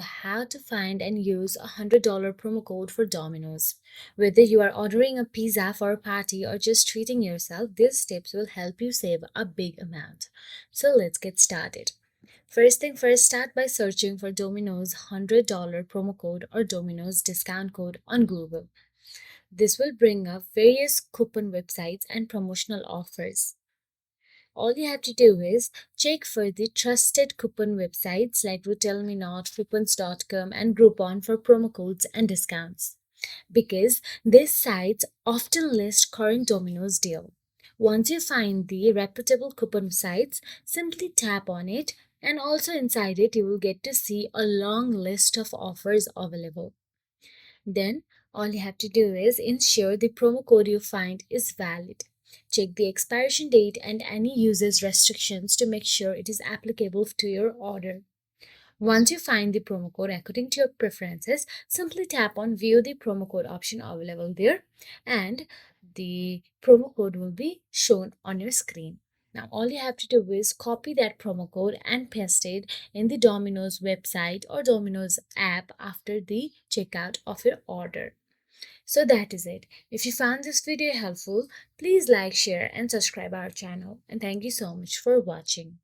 How to find and use a $100 promo code for Domino's. Whether you are ordering a pizza for a party or just treating yourself, these tips will help you save a big amount. So let's get started. First thing first, start by searching for Domino's $100 promo code or Domino's discount code on Google. This will bring up various coupon websites and promotional offers. All you have to do is check for the trusted coupon websites like RetailMeNot, Coupons.com, and Groupon for promo codes and discounts because these sites often list current Domino's deal. Once you find the reputable coupon sites, simply tap on it, and also inside it you will get to see a long list of offers available. Then all you have to do is ensure the promo code you find is valid. Check the expiration date and any usage restrictions to make sure it is applicable to your order. Once you find the promo code according to your preferences, simply tap on View the promo code option available there, and the promo code will be shown on your screen. Now, all you have to do is copy that promo code and paste it in the Domino's website or Domino's app after the checkout of your order. So that is it. If you found this video helpful, please like, share, and subscribe our channel. And thank you so much for watching.